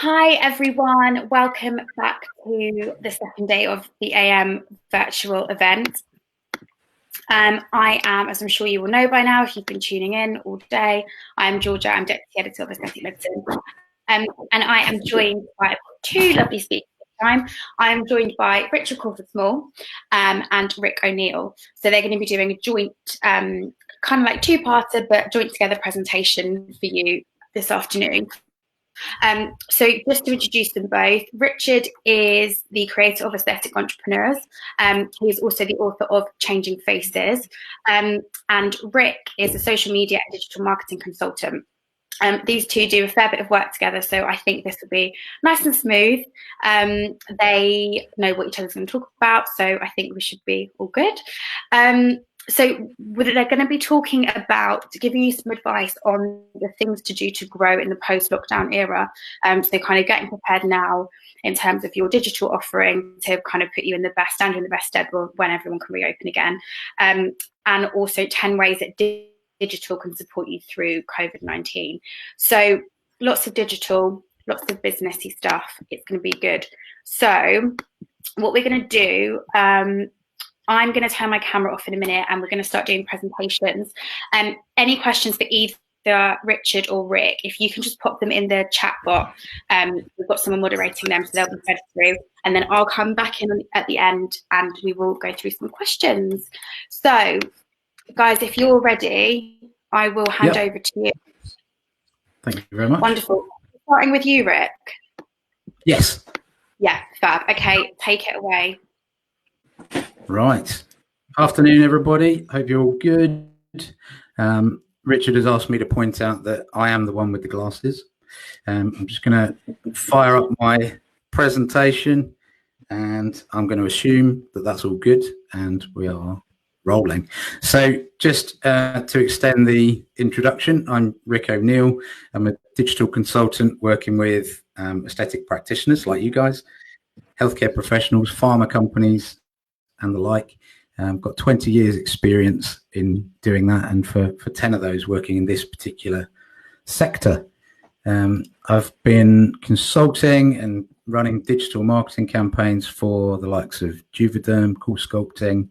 Hi everyone, welcome back to the second day of the AM virtual event. I am, as I'm sure you will know by now, if you've been tuning in all day, I am Georgia, I'm Deputy Editor of Aesthetic Medicine. And I am joined by two lovely speakers this time. I am joined by Richard Crawford-Small and Rick O'Neill. So they're going to be doing a joint, kind of like two-parter, but joint together presentation for you this afternoon. So just to introduce them both, Richard is the creator of Aesthetic Entrepreneurs. He is also the author of Changing Faces. And Rick is a social media and digital marketing consultant. These two do a fair bit of work together, so I think this will be nice and smooth. They know what each other's going to talk about, so I think we should be all good. So they're going to be talking about giving you some advice on the things to do to grow in the post-lockdown era. So kind of getting prepared now in terms of your digital offering to kind of put you in the best, stand you in the best stead when everyone can reopen again. And also 10 ways that digital can support you through COVID-19. So lots of digital, lots of businessy stuff. It's going to be good. So what we're going to do, I'm going to turn my camera off in a minute and we're going to start doing presentations. Any questions for either Richard or Rick, if you can just pop them in the chat box. We've got someone moderating them, so they'll be fed through. And then I'll come back in at the end and we will go through some questions. So, guys, if you're ready, I will hand over to you. Thank you very much. Wonderful. Starting with you, Rick. Yes. Yeah, fab. Okay, take it away. Right. Afternoon, everybody. Hope you're all good. Richard has asked me to point out that I am the one with the glasses. I'm just going to fire up my presentation and I'm going to assume that that's all good and we are rolling. So just to extend the introduction, I'm Rick O'Neill. I'm a digital consultant working with aesthetic practitioners like you guys, healthcare professionals, pharma companies, and the like. Got 20 years experience in doing that, and for 10 of those working in this particular sector. I've been consulting and running digital marketing campaigns for the likes of Juvederm, Cool Sculpting,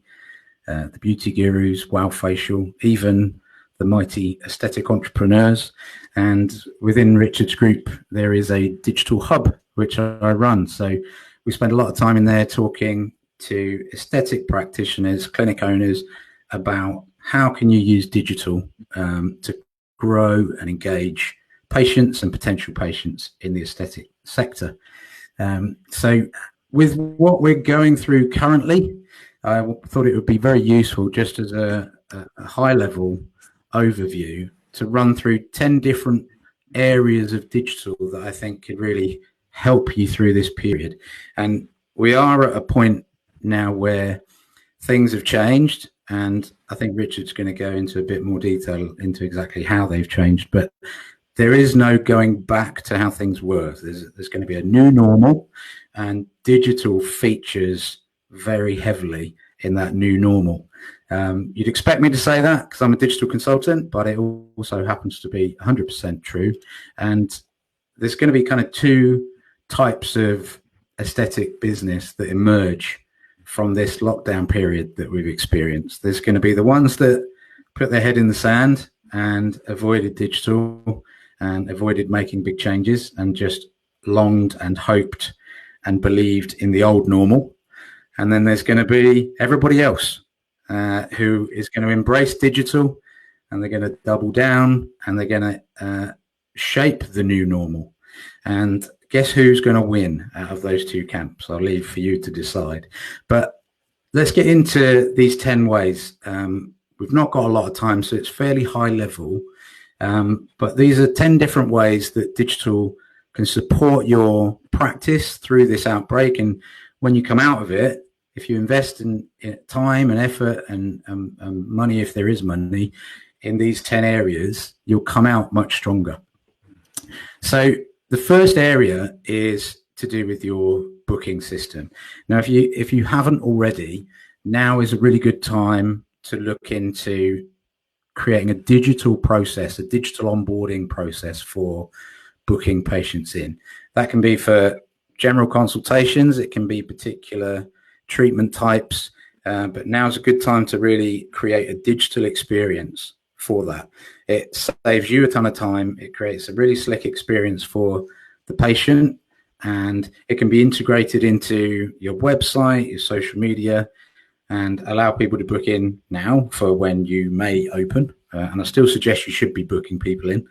the Beauty Gurus, Wow Facial, even the mighty Aesthetic Entrepreneurs. And within Richard's group, there is a digital hub, which I run. So we spend a lot of time in there talking to aesthetic practitioners, clinic owners, about how can you use digital to grow and engage patients and potential patients in the aesthetic sector. So with what we're going through currently, I thought it would be very useful just as a high-level overview to run through 10 different areas of digital that I think could really help you through this period. And we are at a point now where things have changed, and I think Richard's going to go into a bit more detail into exactly how they've changed, but there is no going back to how things were. There's going to be a new normal, and digital features very heavily in that new normal. You'd expect me to say that because I'm a digital consultant, but it also happens to be 100% true. And there's going to be kind of two types of aesthetic business that emerge from this lockdown period that we've experienced. There's going to be the ones that put their head in the sand and avoided digital and avoided making big changes and just longed and hoped and believed in the old normal. And then there's going to be everybody else who is going to embrace digital, and they're going to double down, and they're going to shape the new normal. And guess who's going to win out of those two camps? I'll leave for you to decide. But let's get into these 10 ways. We've not got a lot of time, so it's fairly high level. But these are 10 different ways that digital can support your practice through this outbreak. And when you come out of it, if you invest in time and effort and money, if there is money, in these 10 areas, you'll come out much stronger. So the first area is to do with your booking system. Now, if you haven't already, now is a really good time to look into creating a digital process, a digital onboarding process for booking patients in. That can be for general consultations. It can be particular treatment types. But now's a good time to really create a digital experience for that. It saves you a ton of time. It creates a really slick experience for the patient, and it can be integrated into your website, your social media, and allow people to book in now for when you may open. And I still suggest you should be booking people in.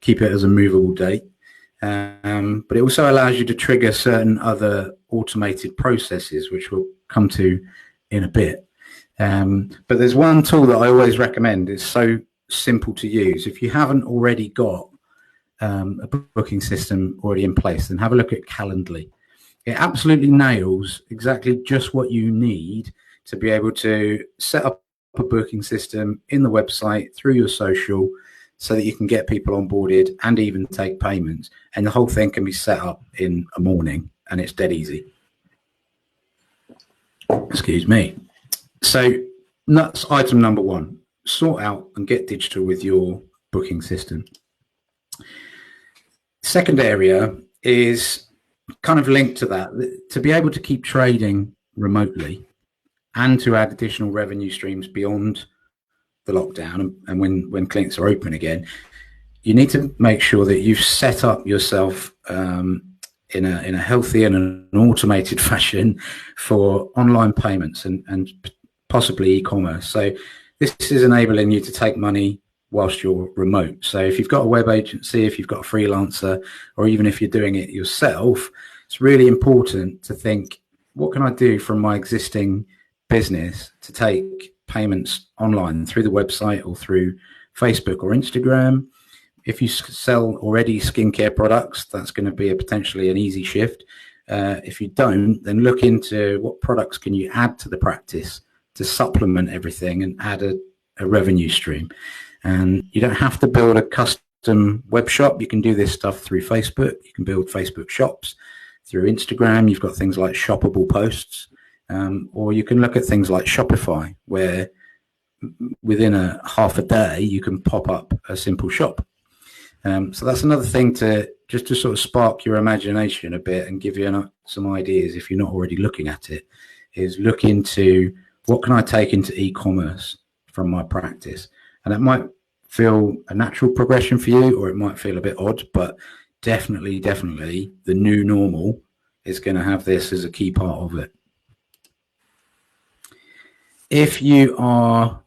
Keep it as a movable date. But it also allows you to trigger certain other automated processes, which we'll come to in a bit. But there's one tool that I always recommend. It's so simple to use. If you haven't already got a booking system already in place, then have a look at Calendly. It absolutely nails exactly just what you need to be able to set up a booking system in the website through your social, so that you can get people onboarded and even take payments. And the whole thing can be set up in a morning, and it's dead easy. Excuse me. So that's item number one. Sort out and get digital with your booking system. Second area is kind of linked to that. To be able to keep trading remotely and to add additional revenue streams beyond the lockdown and when clinics are open again, you need to make sure that you've set up yourself in a healthy and an automated fashion for online payments and possibly e-commerce. So this is enabling you to take money whilst you're remote. So if you've got a web agency, if you've got a freelancer, or even if you're doing it yourself, it's really important to think, what can I do from my existing business to take payments online through the website or through Facebook or Instagram? If you sell already skincare products, that's going to be potentially an easy shift. If you don't, then look into what products can you add to the practice to supplement everything and add a revenue stream. And you don't have to build a custom web shop. You can do this stuff through Facebook. You can build Facebook shops. Through Instagram, you've got things like shoppable posts, or you can look at things like Shopify, where within a half a day, you can pop up a simple shop. So that's another thing to sort of spark your imagination a bit and give you some ideas if you're not already looking at it, is look into what can I take into e-commerce from my practice. And that might feel a natural progression for you, or it might feel a bit odd, but definitely the new normal is going to have this as a key part of it. If you are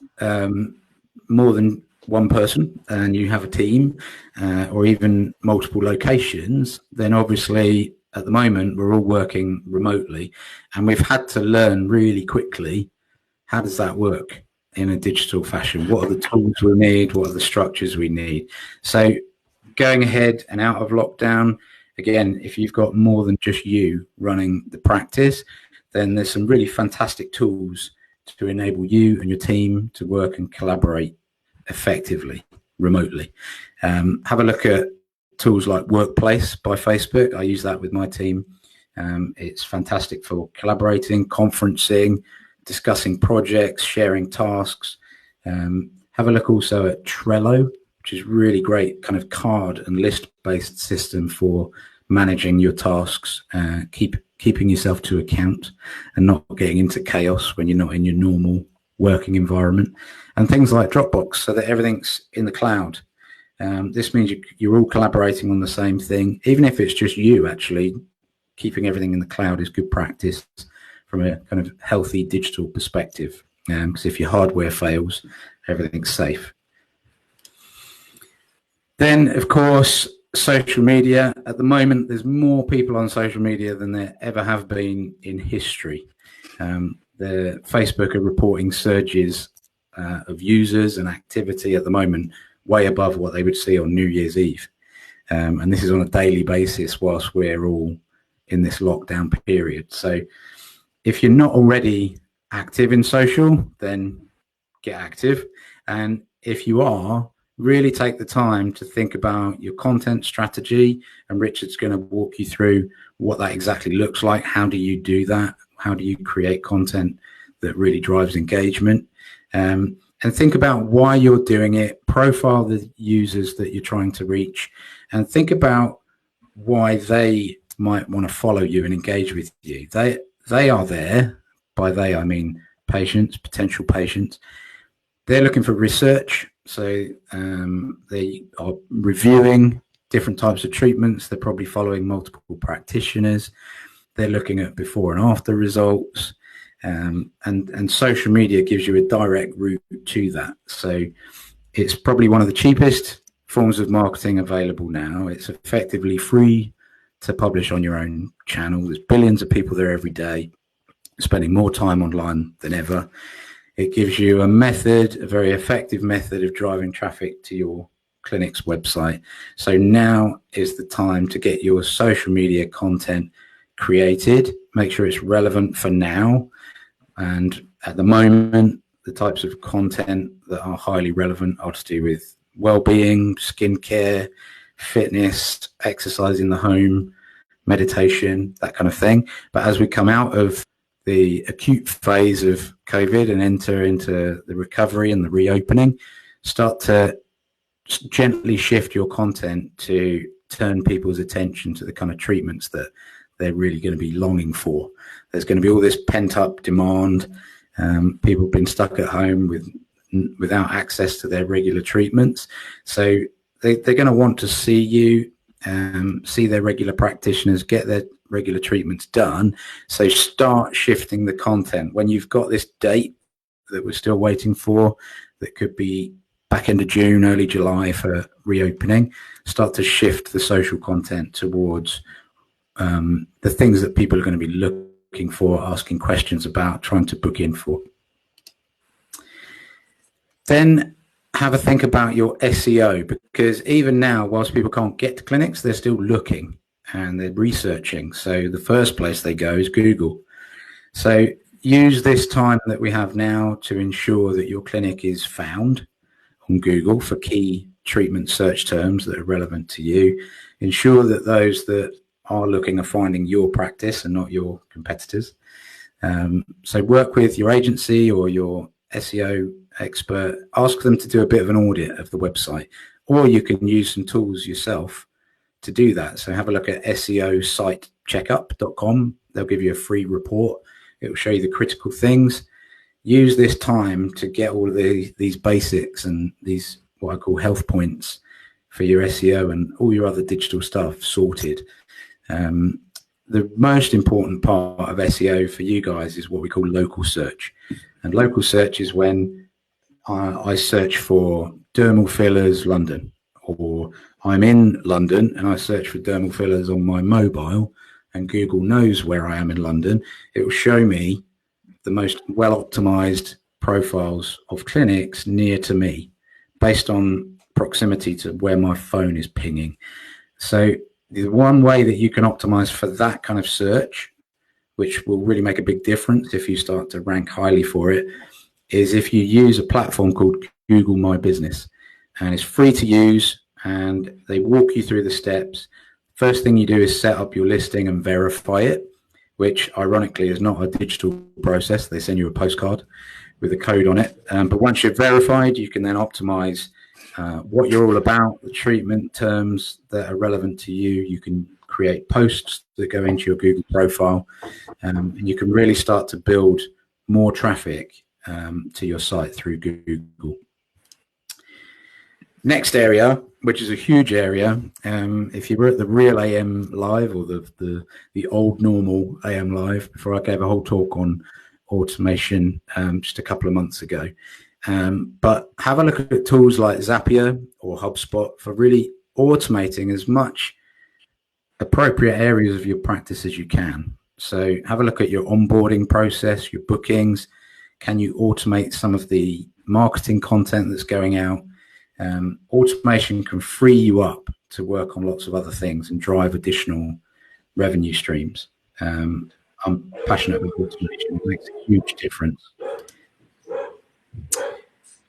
more than one person and you have a team or even multiple locations, then obviously at the moment we're all working remotely, and we've had to learn really quickly, how does that work in a digital fashion? What are the tools we need? What are the structures we need? So going ahead and out of lockdown, again, if you've got more than just you running the practice, then there's some really fantastic tools to enable you and your team to work and collaborate effectively remotely. Have a look at tools like Workplace by Facebook. I use that with my team. It's fantastic for collaborating, conferencing, discussing projects, sharing tasks. Have a look also at Trello, which is really great kind of card and list based system for managing your tasks, keeping yourself to account and not getting into chaos when you're not in your normal working environment. And things like Dropbox, so that everything's in the cloud. This means you're all collaborating on the same thing. Even if it's just you, actually, keeping everything in the cloud is good practice from a kind of healthy digital perspective. Because if your hardware fails, everything's safe. Then, of course, social media. At the moment, there's more people on social media than there ever have been in history. The Facebook are reporting surges of users and activity at the moment, way above what they would see on New Year's Eve. And this is on a daily basis whilst we're all in this lockdown period. So if you're not already active in social, then get active. And if you are, really take the time to think about your content strategy. And Richard's going to walk you through what that exactly looks like. How do you do that? How do you create content that really drives engagement? And think about why you're doing it, profile the users that you're trying to reach, and think about why they might want to follow you and engage with you. They are there. By they, I mean patients, potential patients. They're looking for research. So they are reviewing different types of treatments. They're probably following multiple practitioners. They're looking at before and after results. And social media gives you a direct route to that. So it's probably one of the cheapest forms of marketing available now. It's effectively free to publish on your own channel. There's billions of people there every day, spending more time online than ever. It gives you a method, a very effective method of driving traffic to your clinic's website. So now is the time to get your social media content created. Make sure it's relevant for now. And at the moment, the types of content that are highly relevant are to do with well-being, skincare, fitness, exercise in the home, meditation, that kind of thing. But as we come out of the acute phase of COVID and enter into the recovery and the reopening, start to gently shift your content to turn people's attention to the kind of treatments that they're really going to be longing for. There's going to be all this pent-up demand. People have been stuck at home without access to their regular treatments. So they're going to want to see you, see their regular practitioners, get their regular treatments done. So start shifting the content. When you've got this date that we're still waiting for, that could be back end of June, early July for reopening, start to shift the social content towards the things that people are going to be looking for, asking questions about, trying to book in for. Then have a think about your SEO, because even now, whilst people can't get to clinics, they're still looking and they're researching. So the first place they go is Google. So use this time that we have now to ensure that your clinic is found on Google for key treatment search terms that are relevant to you. Ensure that those that are looking are finding your practice and not your competitors. So work with your agency or your SEO expert. Ask them to do a bit of an audit of the website, or you can use some tools yourself to do that. So have a look at SEOsitecheckup.com. They'll give you a free report. It will show you the critical things. Use this time to get all of these basics and these what I call health points for your SEO and all your other digital stuff sorted. The most important part of SEO for you guys is what we call local search. And local search is when I search for dermal fillers London, or I'm in London and I search for dermal fillers on my mobile, and Google knows where I am in London. It will show me the most well-optimized profiles of clinics near to me based on proximity to where my phone is pinging. So the one way that you can optimize for that kind of search, which will really make a big difference if you start to rank highly for it, is if you use a platform called Google My Business. And it's free to use, and they walk you through the steps. First thing you do is set up your listing and verify it, which ironically is not a digital process. They send you a postcard with a code on it. But once you're verified, you can then optimize what you're all about, the treatment terms that are relevant to you. You can create posts that go into your Google profile, and you can really start to build more traffic to your site through Google. Next area, which is a huge area, if you were at the real AM Live or the old normal AM Live, before I gave a whole talk on automation just a couple of months ago. But have a look at tools like Zapier or HubSpot for really automating as much appropriate areas of your practice as you can. So have a look at your onboarding process, your bookings. Can you automate some of the marketing content that's going out? Automation can free you up to work on lots of other things and drive additional revenue streams. I'm passionate about automation. It makes a huge difference.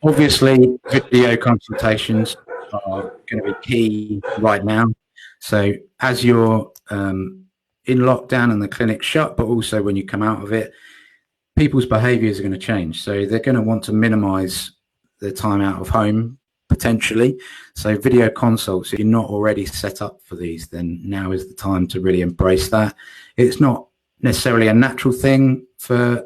Obviously, video consultations are going to be key right now. So as you're in lockdown and the clinic's shut, but also when you come out of it, people's behaviors are going to change. So they're going to want to minimize their time out of home potentially. So video consults, if you're not already set up for these, then now is the time to really embrace that. It's not necessarily a natural thing for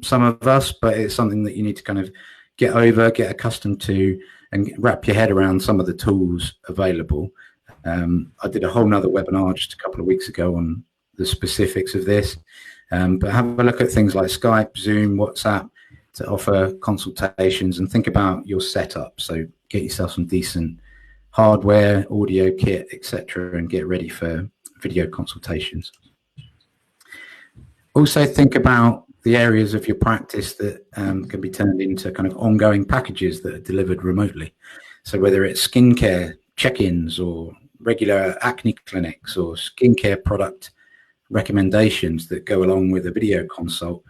some of us, but it's something that you need to kind of get accustomed to, and wrap your head around some of the tools available. I did a whole nother webinar just a couple of weeks ago on the specifics of this, but have a look at things like Skype, Zoom, WhatsApp to offer consultations, and think about your setup. So get yourself some decent hardware, audio kit, etc., and get ready for video consultations. Also think about the areas of your practice that can be turned into kind of ongoing packages that are delivered remotely. So whether it's skincare check-ins or regular acne clinics or skincare product recommendations that go along with a video consult,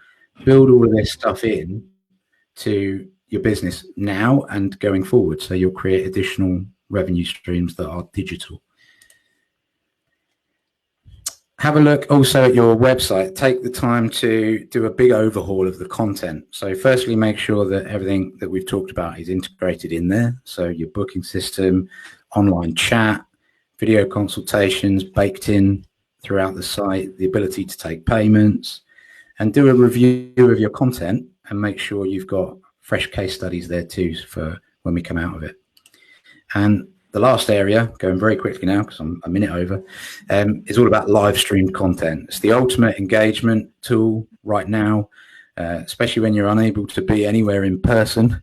build all of this stuff in to your business now and going forward, so you'll create additional revenue streams that are digital. Have a look also at your website. Take the time to do a big overhaul of the content. So firstly, make sure that everything that we've talked about is integrated in there. So your booking system, online chat, video consultations baked in throughout the site, the ability to take payments, and do a review of your content and make sure you've got fresh case studies there too for when we come out of it. And the last area, going very quickly now because I'm a minute over, is all about live streamed content. It's the ultimate engagement tool right now, especially when you're unable to be anywhere in person.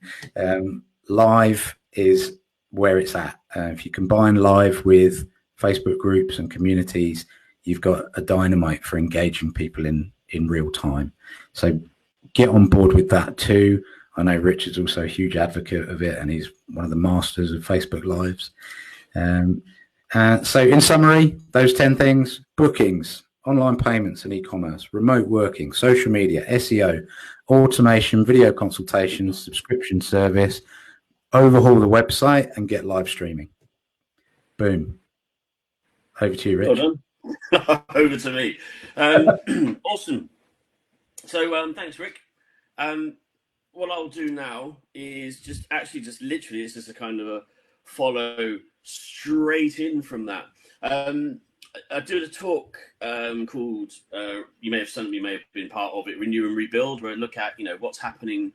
Live is where it's at. If you combine live with Facebook groups and communities, you've got a dynamite for engaging people in real time. So get on board with that too. I know Richard's also a huge advocate of it, and he's one of the masters of Facebook Lives. So in summary, those 10 things: bookings, online payments and e-commerce, remote working, social media, SEO, automation, video consultations, subscription service, overhaul the website and get live streaming. Boom. Over to you, Rich. Well done. Over to me. Awesome. So thanks, Rick. What I'll do now is just literally, it's just a kind of a follow straight in from that. I did a talk called, you may have been part of it, Renew and Rebuild, where I look at, what's happening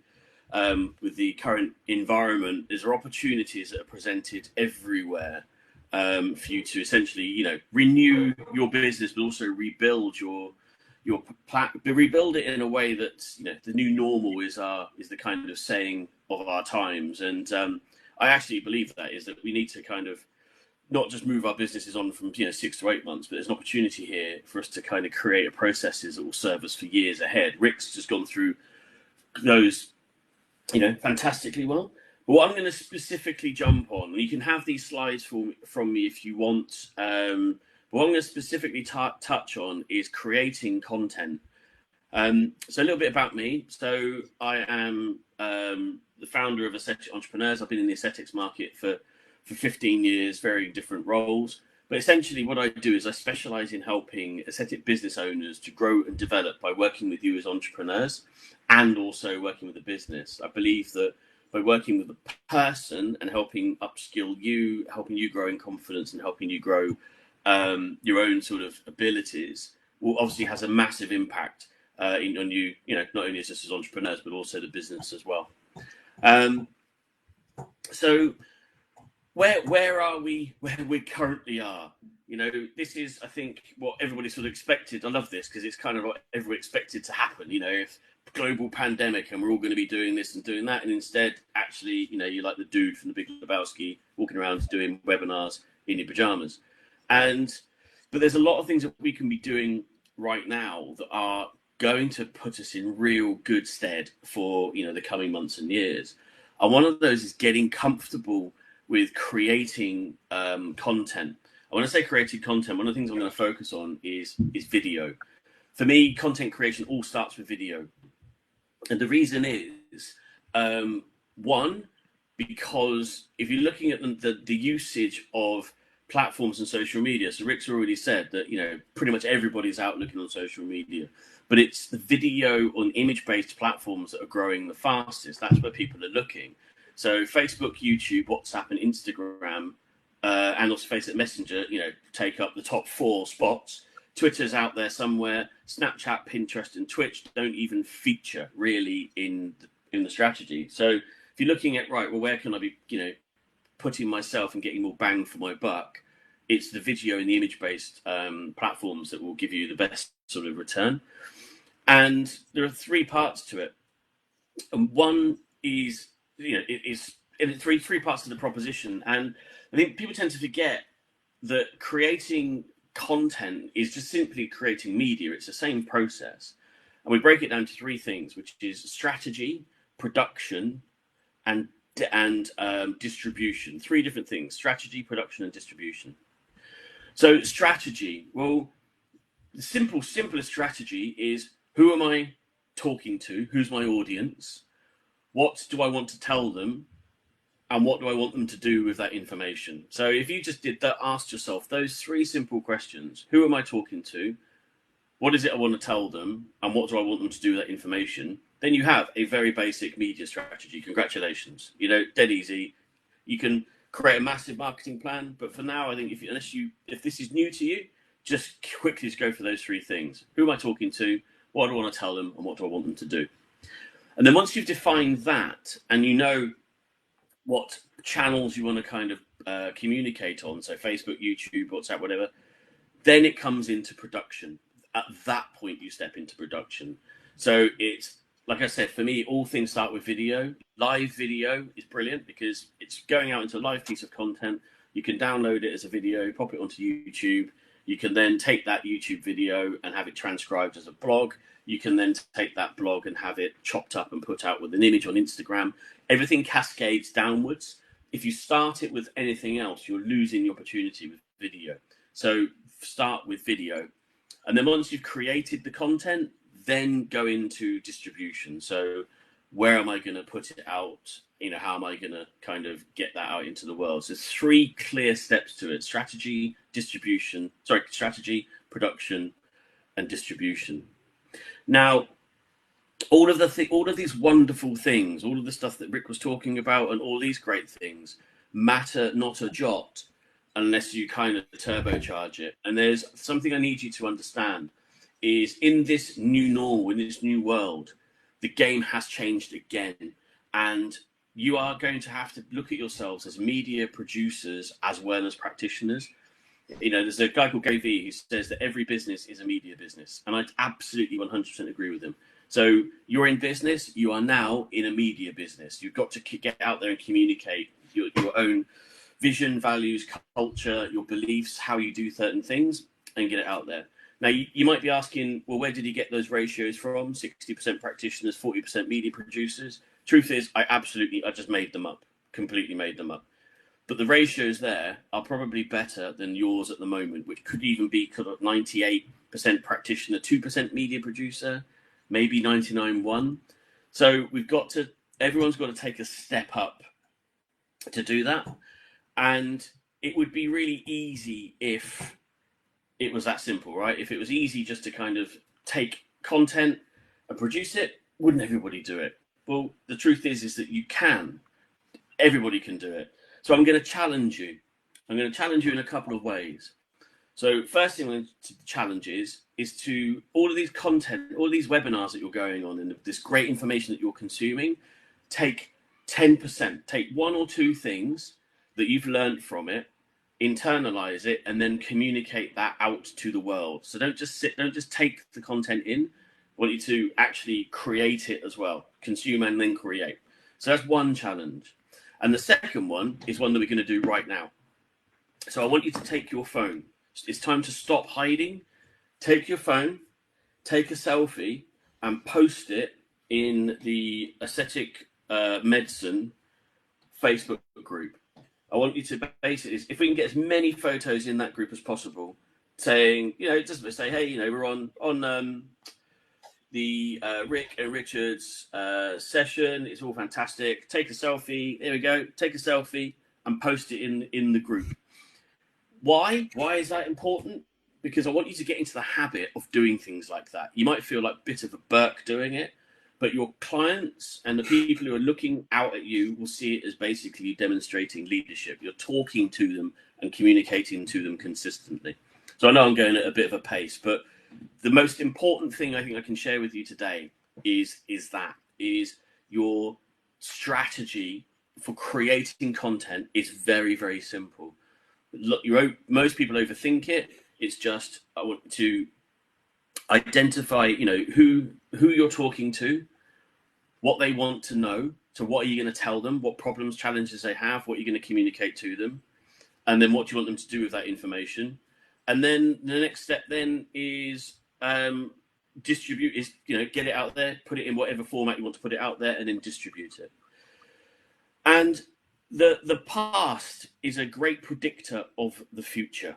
with the current environment. There's opportunities that are presented everywhere for you to essentially, renew your business, but also rebuild rebuild it in a way that the new normal is the kind of saying of our times. And I actually believe that we need to kind of not just move our businesses on from 6 to 8 months, but there's an opportunity here for us to kind of create processes that will serve us for years ahead. Rick's just gone through those fantastically well. But what I'm going to specifically jump on, and you can have these slides from me if you want. What I'm going to specifically touch on is creating content. So a little bit about me. So I am the founder of Aesthetic Entrepreneurs. I've been in the aesthetics market for 15 years, very different roles. But essentially what I do is I specialize in helping aesthetic business owners to grow and develop by working with you as entrepreneurs and also working with the business. I believe that by working with the person and helping upskill you, helping you grow in confidence and helping you grow your own sort of abilities, will obviously has a massive impact on you, not only just as entrepreneurs, but also the business as well. So where are we, where we currently are? This is, I think, what everybody sort of expected. I love this because it's kind of what everyone expected to happen. If global pandemic and we're all going to be doing this and doing that, and instead, actually, you're like the dude from The Big Lebowski walking around doing webinars in your pajamas. But there's a lot of things that we can be doing right now that are going to put us in real good stead for the coming months and years. And one of those is getting comfortable with creating content. When I say creating content, one of the things I'm going to focus on is video. For me, content creation all starts with video. And the reason is, one, because if you're looking at the usage of platforms and social media, so Rick's already said that pretty much everybody's out looking on social media, but it's the video on image-based platforms that are growing the fastest. That's where people are looking. So Facebook, YouTube, WhatsApp, and Instagram, and also Facebook Messenger, take up the top 4 spots. Twitter's out there somewhere. Snapchat, Pinterest, and Twitch don't even feature really in the strategy. So if you're looking at, right, well, where can I be, putting myself and getting more bang for my buck? It's the video and the image-based platforms that will give you the best sort of return. And there are 3 parts to it. And one is, it's three parts to the proposition. And I think people tend to forget that creating content is just simply creating media. It's the same process. And we break it down to 3 things, which is strategy, production, and distribution. 3 different things: strategy, production, and distribution. So strategy, well, the simplest strategy is, who am I talking to? Who's my audience? What do I want to tell them? And what do I want them to do with that information? So if you just did that, asked yourself those 3 simple questions: who am I talking to? What is it I want to tell them? And what do I want them to do with that information? Then you have a very basic media strategy. Congratulations. Dead easy. You can create a massive marketing plan, but for now, I think if this is new to you, just quickly go for those 3 things. Who am I talking to? What do I want to tell them? And what do I want them to do? And then once you've defined that, and you know what channels you want to kind of communicate on, so Facebook, YouTube, WhatsApp, whatever, then it comes into production. At that point, you step into production. So it's, like I said, for me, all things start with video. Live video is brilliant because it's going out into a live piece of content. You can download it as a video, pop it onto YouTube. You can then take that YouTube video and have it transcribed as a blog. You can then take that blog and have it chopped up and put out with an image on Instagram. Everything cascades downwards. If you start it with anything else, you're losing the opportunity with video. So start with video. And then once you've created the content, then go into distribution. So where am I going to put it out? How am I going to kind of get that out into the world? So 3 clear steps to it: strategy, production, and distribution. Now, all of these wonderful things, all of the stuff that Rick was talking about, and all these great things matter not a jot unless you kind of turbocharge it. And there's something I need you to understand is, in this new normal, in this new world, the game has changed again. And you are going to have to look at yourselves as media producers as well as practitioners. There's a guy called Gary Vee who says that every business is a media business. And I absolutely 100% agree with him. So you're in business, you are now in a media business. You've got to get out there and communicate your own vision, values, culture, your beliefs, how you do certain things, and get it out there. Now, you might be asking, well, where did he get those ratios from? 60% practitioners, 40% media producers. Truth is, I just made them up, completely made them up. But the ratios there are probably better than yours at the moment, which could even be 98% practitioner, 2% media producer, maybe 99.1. So everyone's got to take a step up to do that. And it would be really easy if it was that simple, right? If it was easy just to kind of take content and produce it, wouldn't everybody do it? Well, the truth is that you can. Everybody can do it. So I'm going to challenge you. I'm going to challenge you in a couple of ways. So first thing I'm going to challenge is to all of these content, all of these webinars that you're going on and this great information that you're consuming, take 10%, take 1 or 2 things that you've learned from it, internalize it, and then communicate that out to the world. So don't just take the content in. I want you to actually create it as well, consume and then create. So that's one challenge. And the second one is one that we're going to do right now. So I want you to take your phone. It's time to stop hiding. Take your phone, take a selfie, and post it in the Aesthetic Medicine Facebook group. I want you to basically, if we can get as many photos in that group as possible, saying, just say, hey, we're on the Rick and Richard's session. It's all fantastic. Take a selfie. There we go. Take a selfie and post it in the group. Why? Why is that important? Because I want you to get into the habit of doing things like that. You might feel like a bit of a Burke doing it, but your clients and the people who are looking out at you will see it as basically demonstrating leadership. You're talking to them and communicating to them consistently. So I know I'm going at a bit of a pace, but the most important thing I think I can share with you today is your strategy for creating content is very, very simple. Look, most people overthink it. It's just, I want to identify, who you're talking to, what they want to know. So what are you going to tell them? What problems, challenges they have? What are you going to communicate to them? And then what do you want them to do with that information? And then the next step then is distribute, is get it out there, put it in whatever format you want to put it out there, and then distribute it. And the past is a great predictor of the future.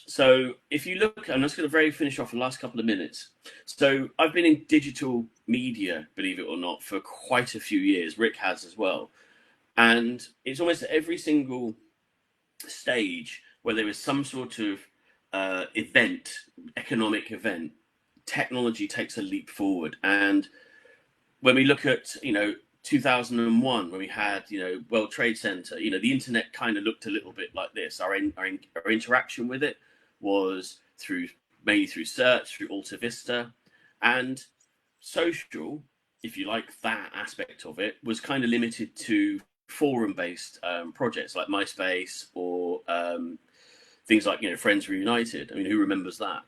So if you look, I'm just going to finish off the last couple of minutes. So I've been in digital media, believe it or not, for quite a few years. Rick has as well. And it's almost at every single stage where there is some sort of event, economic event, technology takes a leap forward. And when we look at, 2001, when we had, World Trade Center, the internet kind of looked a little bit like this. Our interaction with it was mainly through search, through Alta Vista, and social, if you like, that aspect of it was kind of limited to forum-based projects like MySpace or things like, Friends Reunited. I mean, who remembers that?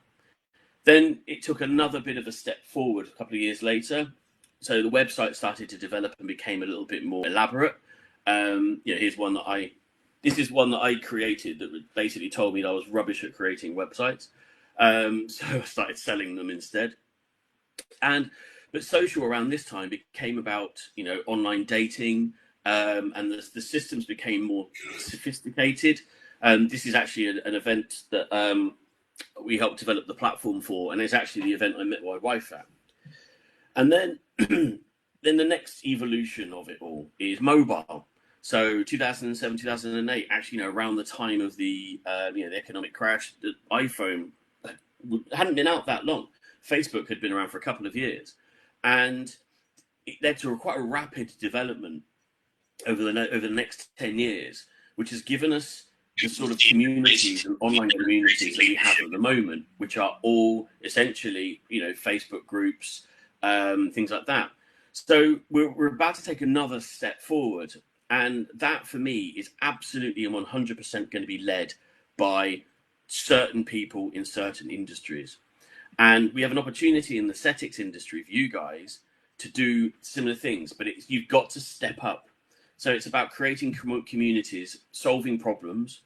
Then it took another bit of a step forward a couple of years later. So the website started to develop and became a little bit more elaborate. Here's one that this is one that I created that basically told me that I was rubbish at creating websites. So I started selling them instead. But social around this time became about, online dating, and the systems became more sophisticated. This is actually an event that we helped develop the platform for, and it's actually the event I met my wife at. And then the next evolution of it all is mobile. So 2007, 2008, actually, around the time of the economic crash, the iPhone hadn't been out that long. Facebook had been around for a couple of years, and it led to quite a rapid development over the next 10 years, which has given us the sort of communities and online communities that we have at the moment, which are all essentially, Facebook groups, things like that. So we're about to take another step forward. And that, for me, is absolutely and 100% going to be led by certain people in certain industries. And we have an opportunity in the aesthetics industry for you guys to do similar things, but you've got to step up. So it's about creating communities, solving problems,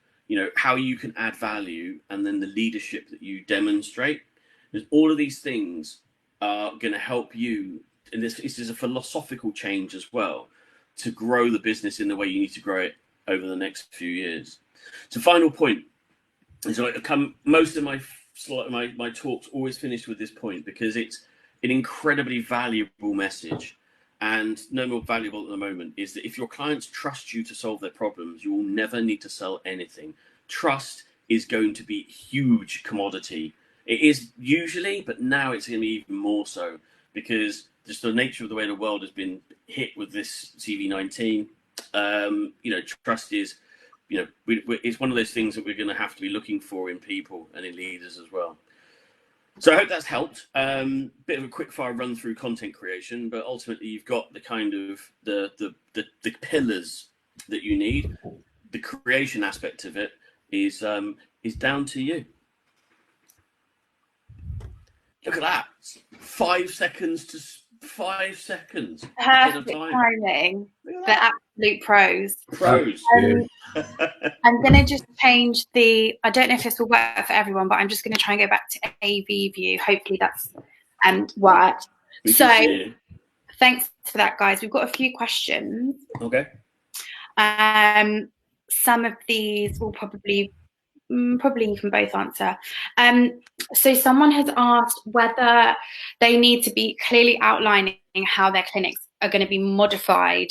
how you can add value, and then the leadership that you demonstrate. Because all of these things are going to help you, and this is a philosophical change as well, to grow the business in the way you need to grow it over the next few years. So final point is most of my talks always finish with this point, because it's an incredibly valuable message, and no more valuable at the moment, is that if your clients trust you to solve their problems, you will never need to sell anything. Trust is going to be a huge commodity. It is usually, but now it's going to be even more so, because just the nature of the way the world has been hit with this CV-19, trust is, it's one of those things that we're going to have to be looking for in people and in leaders as well. So I hope that's helped. Bit of a quick fire run through content creation, but ultimately you've got the kind of the pillars that you need. The creation aspect of it is down to you. Look at that! 5 seconds. Perfect timing. The absolute pros. I'm going to just change I don't know if this will work for everyone, but I'm just going to try and go back to AV view. Hopefully that's worked. So thanks for that, guys. We've got a few questions. Okay. Some of these will probably you can both answer. So someone has asked whether they need to be clearly outlining how their clinics are going to be modified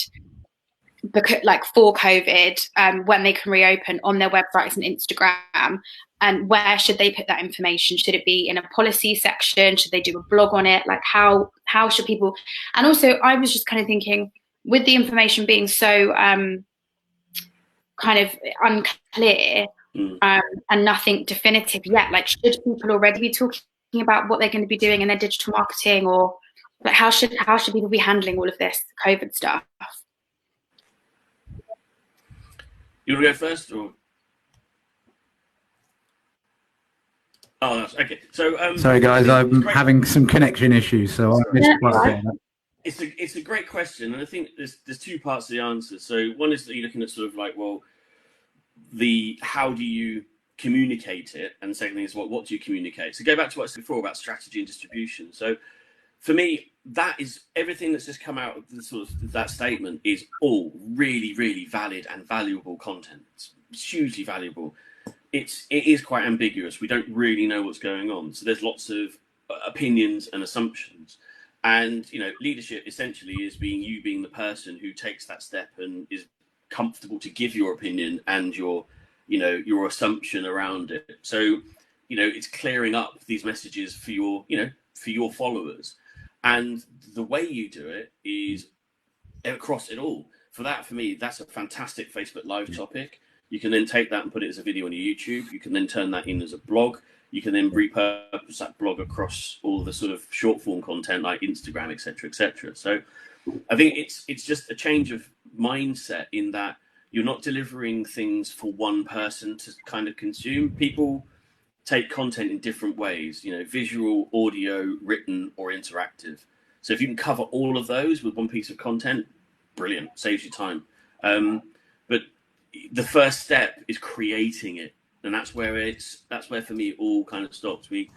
for COVID, when they can reopen, on their websites and Instagram, and where should they put that information? Should it be in a policy section? Should they do a blog on it? How how should people, and also I was just kind of thinking, with the information being so kind of unclear and nothing definitive yet, like should people already be talking about what they're going to be doing in their digital marketing, or like how should people be handling all of this COVID stuff? You want to go first, or? Oh, that's okay. So, sorry guys, I'm having some connection issues, so I missed quite a bit. It's a great question, and I think there's two parts to the answer. So one is that you're looking at sort of like, well, how do you communicate it, and the second thing is what do you communicate. So go back to what I said before about strategy and distribution. So for me, that is everything that's just come out of the sort of that statement is all really, really valid and valuable content. It's hugely valuable. It is quite ambiguous. We don't really know what's going on. So there's lots of opinions and assumptions. And, you know, leadership essentially is being the person who takes that step and is comfortable to give your opinion and your assumption around it. So, you know, it's clearing up these messages for your followers. And the way you do it is across it all. For me, that's a fantastic Facebook Live topic. You can then take that and put it as a video on your YouTube. You can then turn that in as a blog. You can then repurpose that blog across all the sort of short form content like Instagram, etc., etc. So I think it's just a change of mindset in that you're not delivering things for one person to kind of consume. People take content in different ways, you know, visual, audio, written, or interactive. So if you can cover all of those with one piece of content, brilliant, saves you time. But the first step is creating it, and that's where for me it all kind of stops. We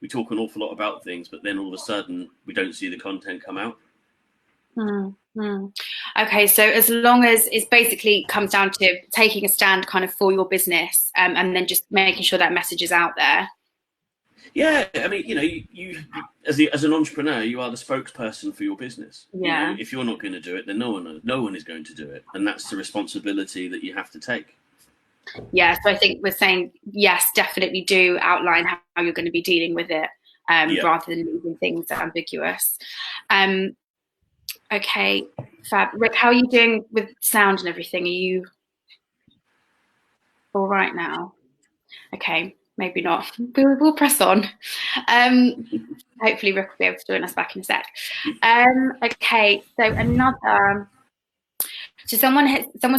talk an awful lot about things, but then all of a sudden we don't see the content come out. Okay, so as long as it basically comes down to taking a stand kind of for your business, and then just making sure that message is out there. Yeah, I mean, you know, you as an entrepreneur, you are the spokesperson for your business. Yeah. You know, if you're not going to do it, then no one is going to do it, and that's the responsibility that you have to take. Yeah, so I think we're saying yes, definitely do outline how you're going to be dealing with it, rather than leaving things ambiguous. Okay, fab. Rick, how are you doing with sound and everything? Are you all right now? Okay, maybe not. We'll press on. Hopefully Rick will be able to join us back in a sec. Okay, so someone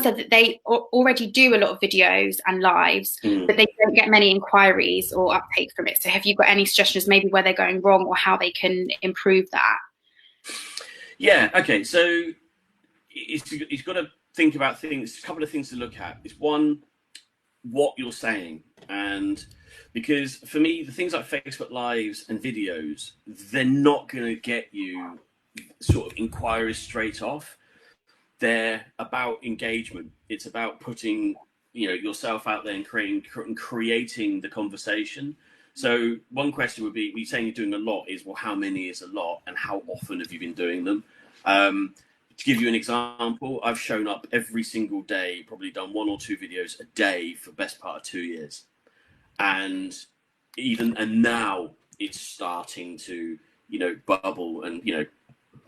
said that they already do a lot of videos and lives, but they don't get many inquiries or uptake from it. So have you got any suggestions maybe where they're going wrong or how they can improve that? Yeah, okay, so he's got to think about things. A couple of things to look at is one, what you're saying. And because for me, the things like Facebook Lives and videos, they're not going to get you sort of inquiries straight off. They're about engagement. It's about putting, you know, yourself out there and creating the conversation. So one question would be, you're saying you're doing a lot, is, well, how many is a lot and how often have you been doing them? To give you an example, I've shown up every single day, probably done 1 or 2 videos a day for the best part of 2 years. And now it's starting to, you know, bubble and, you know,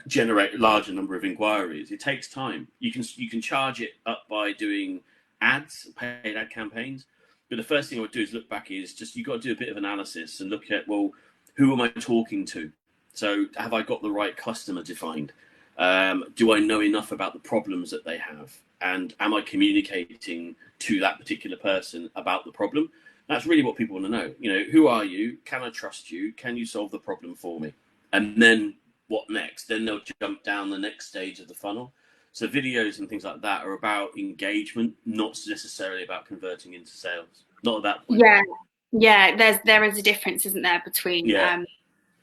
generate a larger number of inquiries. It takes time. You can charge it up by doing ads, paid ad campaigns. But the first thing I would do is look back is just, you've got to do a bit of analysis and look at, well, who am I talking to? So have I got the right customer defined? Do I know enough about the problems that they have? And am I communicating to that particular person about the problem? That's really what people want to know. You know, who are you? Can I trust you? Can you solve the problem for me? And then what next? Then they'll jump down the next stage of the funnel. So videos and things like that are about engagement, not necessarily about converting into sales. Not at that point. Yeah. There is a difference, isn't there, between as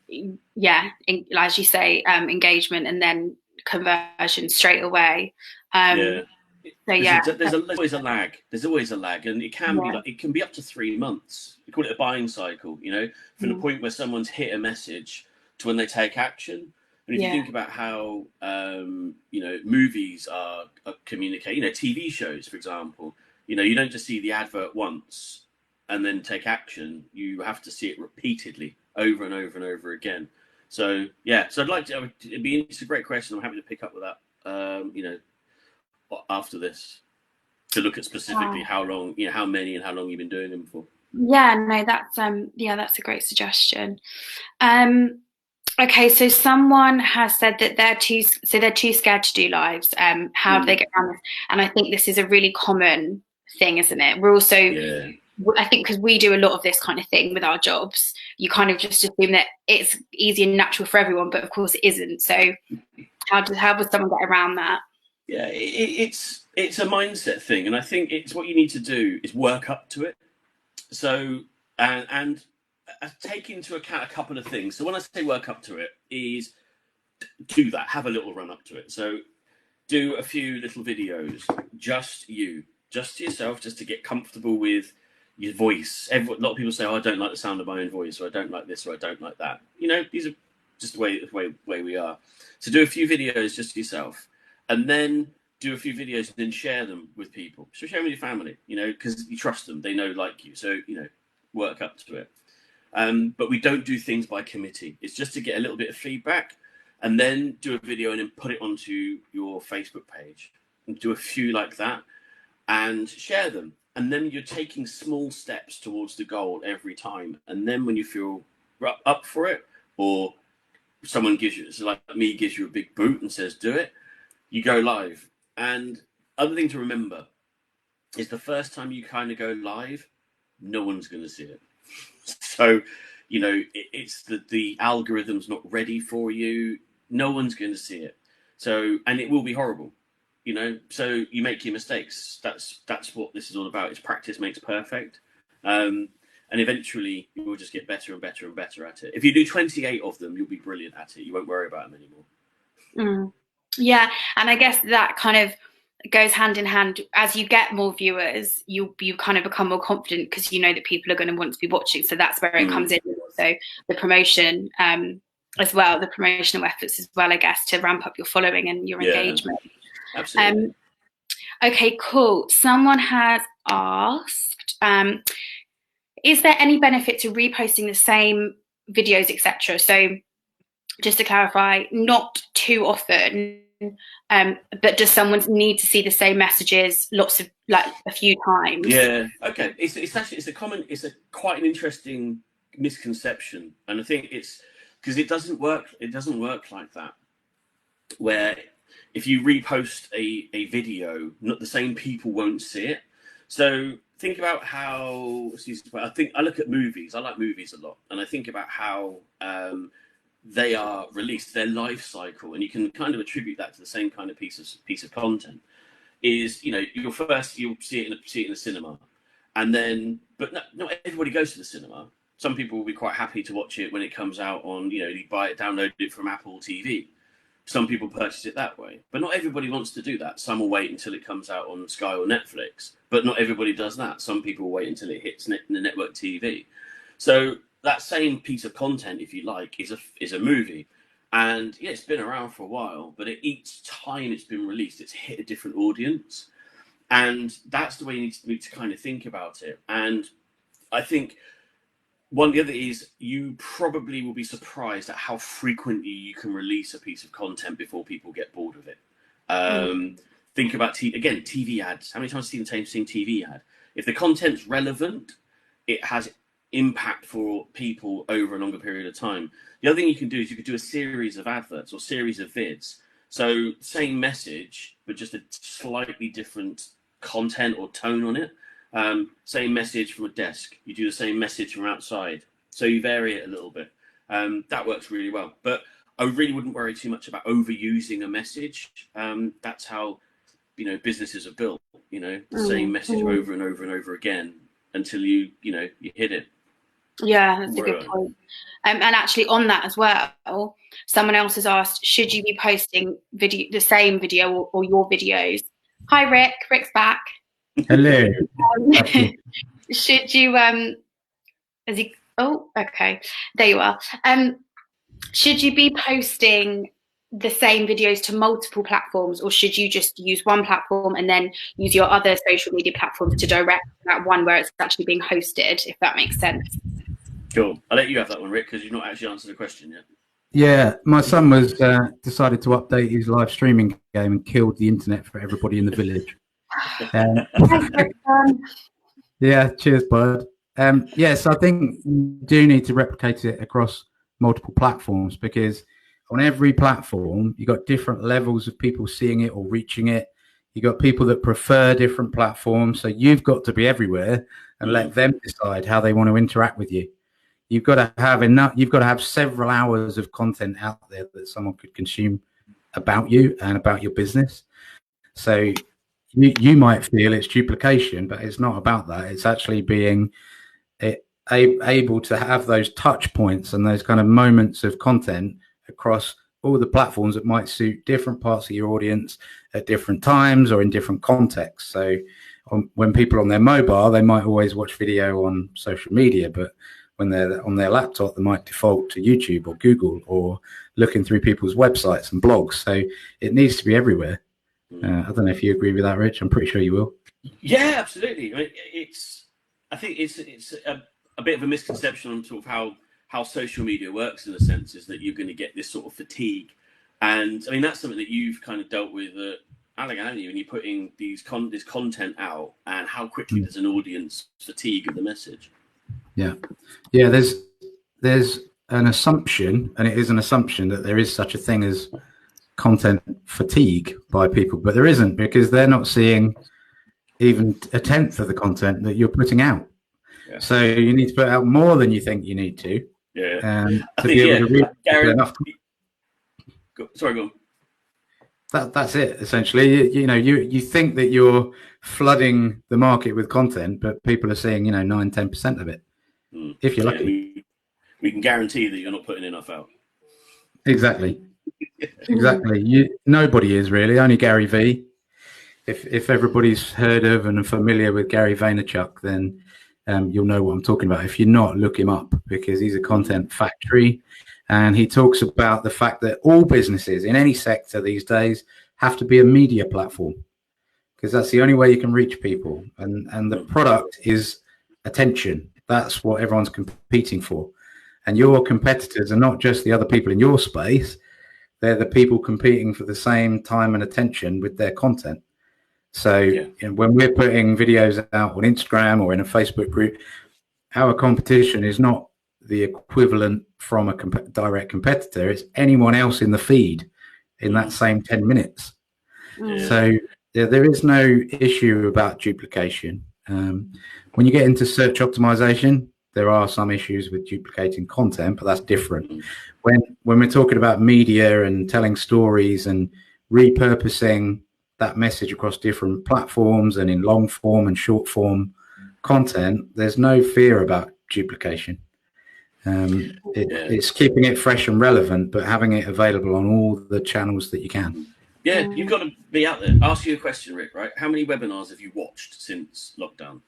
you say, engagement and then conversion straight away. There's always a lag. There's always a lag, and it can be up to 3 months. We call it a buying cycle. You know, from the point where someone's hit a message to when they take action. And if you think about how you know, movies are communicate, you know, TV shows, for example, you know, you don't just see the advert once and then take action. You have to see it repeatedly over and over and over again. So yeah, so I'd like to. It's a great question. I'm happy to pick up with that. After this, to look at specifically how long, how many and how long you've been doing them for. Yeah, no, that's that's a great suggestion. Okay, so someone has said that they're too scared to do lives. How do they get around this? And I think this is a really common thing, isn't it? We're also, I think, because we do a lot of this kind of thing with our jobs, you kind of just assume that it's easy and natural for everyone, but of course it isn't. So how would someone get around that? Yeah, it's a mindset thing, and I think it's what you need to do is work up to it. So and take into account a couple of things. So when I say work up to it, is do that, have a little run up to it. So do a few little videos, just to yourself, just to get comfortable with your voice. A lot of people say, "Oh, I don't like the sound of my own voice," or "I don't like this," or "I don't like that." These are just the way we are. So do a few videos just to yourself, and then do a few videos and then share them with people. So share them with your family, because you trust them, they know, like you. So work up to it. But we don't do things by committee. It's just to get a little bit of feedback, and then do a video and then put it onto your Facebook page and do a few like that and share them. And then you're taking small steps towards the goal every time. And then when you feel up for it, or someone gives you a big boot and says, do it, you go live. And other thing to remember is the first time you kind of go live, no one's going to see it. So, it's the algorithm's not ready for you. No one's going to see it. So, and it will be horrible, so you make your mistakes. That's what this is all about. It's practice makes perfect. And eventually you will just get better and better and better at it. If you do 28 of them, you'll be brilliant at it. You won't worry about them anymore. Yeah. And I guess that kind of goes hand in hand. As you get more viewers, you kind of become more confident because you know that people are going to want to be watching. So that's where it comes in. Also the promotion as well, the promotional efforts as well, I guess, to ramp up your following and your engagement. Absolutely. Okay, cool. Someone has asked, is there any benefit to reposting the same videos, etc.? So just to clarify, not too often, but does someone need to see the same messages a few times? Yeah. Okay. It's quite an interesting misconception, and I think it's because it doesn't work like that, where if you repost a video, not the same people won't see it. So think about how I look at movies. I like movies a lot, and I think about how they are released, their life cycle, and you can kind of attribute that to the same kind of piece of content. Is you'll see it in a cinema, and then but not everybody goes to the cinema. Some people will be quite happy to watch it when it comes out on you buy it, download it from Apple TV. Some people purchase it that way, but not everybody wants to do that. Some will wait until it comes out on Sky or Netflix, but not everybody does that. Some people wait until it hits the network TV. So that same piece of content, if you like, is a movie, and it's been around for a while. But each time it's been released, it's hit a different audience, and that's the way you need to kind of think about it. And I think the other is you probably will be surprised at how frequently you can release a piece of content before people get bored of it. Think about TV ads. How many times have you seen the same TV ad? If the content's relevant, it has impact for people over a longer period of time. The other thing you can do is you could do a series of adverts or series of vids. So same message, but just a slightly different content or tone on it. Same message from a desk. You do the same message from outside. So you vary it a little bit. That works really well. But I really wouldn't worry too much about overusing a message. That's how businesses are built. The same message over and over and over again until you hit it. Yeah, that's a good point. And actually on that as well, someone else has asked, should you be posting the same video or your videos? Hi, Rick. Rick's back. Hello. Should you okay, there you are. Should you be posting the same videos to multiple platforms, or should you just use one platform and then use your other social media platforms to direct that one where it's actually being hosted, if that makes sense? Cool. I'll let you have that one, Rick, because you've not actually answered the question yet. Yeah, my son was decided to update his live streaming game and killed the internet for everybody in the village. Yeah, cheers, bud. Yes, I think you do need to replicate it across multiple platforms, because on every platform, you've got different levels of people seeing it or reaching it. You've got people that prefer different platforms. So you've got to be everywhere and let them decide how they want to interact with you. You've got to have enough. You've got to have several hours of content out there that someone could consume about you and about your business. So you might feel it's duplication, but it's not about that. It's actually being able to have those touch points and those kind of moments of content across all the platforms that might suit different parts of your audience at different times or in different contexts. So when people are on their mobile, they might always watch video on social media, but when they're on their laptop, they might default to YouTube or Google or looking through people's websites and blogs. So it needs to be everywhere. I don't know if you agree with that, Rich. I'm pretty sure you will. Yeah, absolutely. I mean, I think it's a bit of a misconception on sort of how social media works, in a sense, is that you're going to get this sort of fatigue. And I mean, that's something that you've kind of dealt with, Alec, haven't you? When you're putting this content out, and how quickly does an audience fatigue of the message? Yeah. There's an assumption, and it is an assumption, that there is such a thing as content fatigue by people, but there isn't, because they're not seeing even a tenth of the content that you're putting out. Yeah. So you need to put out more than you think you need to. Yeah. To be able to reach enough. Sorry, go on. That's it, essentially. You think that you're flooding the market with content, but people are seeing 9-10% of it, if you're lucky. We can guarantee that you're not putting enough out. Exactly. Nobody is, really, only Gary V. If everybody's heard of and familiar with Gary Vaynerchuk, then you'll know what I'm talking about. If you're not, look him up, because he's a content factory, and he talks about the fact that all businesses in any sector these days have to be a media platform, because that's the only way you can reach people, and the product is attention. That's what everyone's competing for, and your competitors are not just the other people in your space. They're the people competing for the same time and attention with their content. So when we're putting videos out on Instagram or in a Facebook group, our competition is not the equivalent from a direct competitor. It's anyone else in the feed in that same 10 minutes. So there is no issue about duplication. When you get into search optimization, there are some issues with duplicating content, but that's different. When we're talking about media and telling stories and repurposing that message across different platforms and in long form and short form content, there's no fear about duplication. It's keeping it fresh and relevant, but having it available on all the channels that you can. Yeah, you've got to be out there. Ask you a question, Rick, right? How many webinars have you watched since lockdown?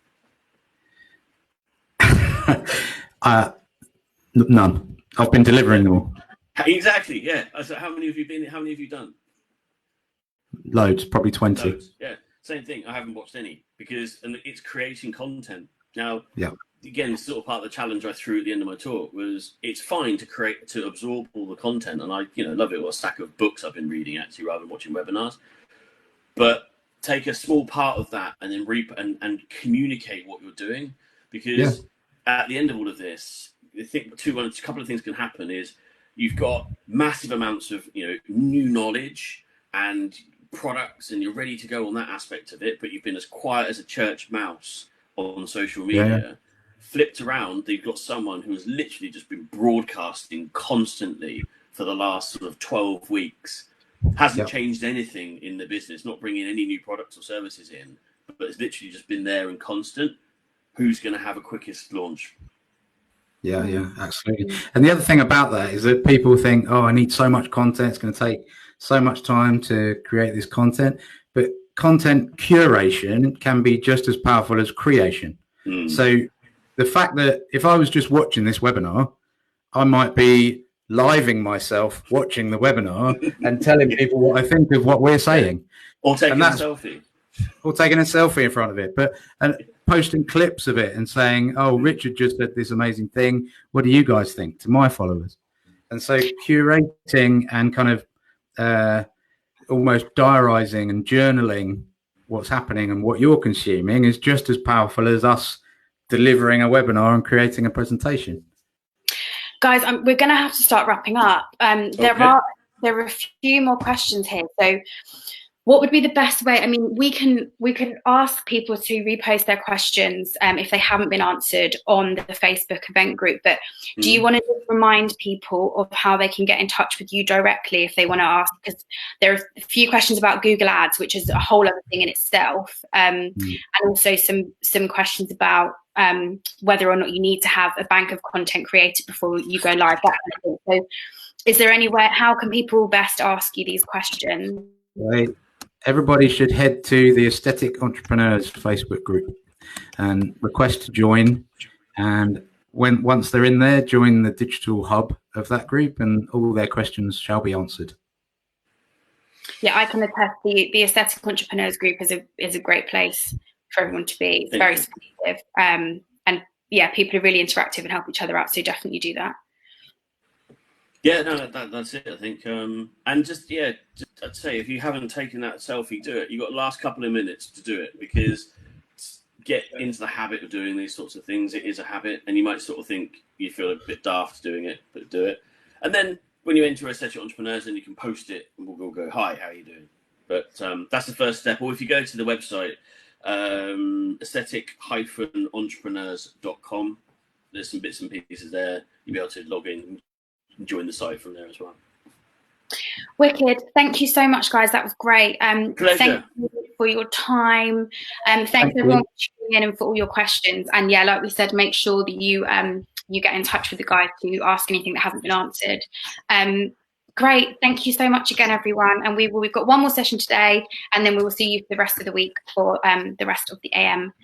None. I've been delivering them all. Exactly, yeah. So how many have you done? Loads, probably 20. Loads. Yeah, same thing. I haven't watched any, because it's creating content. Now, again, sort of part of the challenge I threw at the end of my talk was it's fine to absorb all the content, and I love it. What a stack of books I've been reading, actually, rather than watching webinars. But take a small part of that and then and communicate what you're doing, because at the end of all of this, I think a couple of things can happen. Is you've got massive amounts of new knowledge and products, and you're ready to go on that aspect of it, but you've been as quiet as a church mouse on social media. Flipped around, you've got someone who has literally just been broadcasting constantly for the last sort of 12 weeks, hasn't changed anything in the business, not bringing any new products or services in, but it's literally just been there and constant. Who's going to have a quickest launch? Yeah, absolutely. And the other thing about that is that people think, I need so much content, it's going to take so much time to create this content, but content curation can be just as powerful as creation. So the fact that if I was just watching this webinar, I might be living myself watching the webinar and telling people what I think of what we're saying. Or taking a selfie. Or taking a selfie in front of it, and posting clips of it and saying, Richard just said this amazing thing. What do you guys think, to my followers? And so curating and kind of almost diarising and journaling what's happening and what you're consuming is just as powerful as us delivering a webinar and creating a presentation. Guys, we're going to have to start wrapping up. There are a few more questions here. So what would be the best way? I mean, we can ask people to repost their questions if they haven't been answered on the Facebook event group. But do you want to just remind people of how they can get in touch with you directly if they want to ask? Because there are a few questions about Google Ads, which is a whole other thing in itself, and also some questions about whether or not you need to have a bank of content created before you go live. That kind of thing. So, is there anywhere? How can people best ask you these questions? Right. Everybody should head to the Aesthetic Entrepreneurs Facebook group and request to join. And once they're in there, join the digital hub of that group, and all their questions shall be answered. Yeah, I can attest the Aesthetic Entrepreneurs group is a great place for everyone to be. It's very supportive, and yeah, people are really interactive and help each other out. So definitely do that. Yeah, no, that's it, I think. And just I'd say if you haven't taken that selfie, do it. You've got the last couple of minutes to do it, because get into the habit of doing these sorts of things. It is a habit, and you might sort of think you feel a bit daft doing it, but do it. And then when you enter Aesthetic Entrepreneurs, then you can post it, and we'll go, hi, how are you doing? But that's the first step. Or if you go to the website, aesthetic-entrepreneurs.com, there's some bits and pieces there. You'll be able to log in and join the site from there as well. Wicked. Thank you so much, guys. That was great. Pleasure. Thank you for your time. Thanks everyone for tuning in and for all your questions. And yeah, like we said, make sure that you get in touch with the guys to ask anything that hasn't been answered. Great. Thank you so much again, everyone. And we've got one more session today, and then we will see you for the rest of the week for the rest of the AM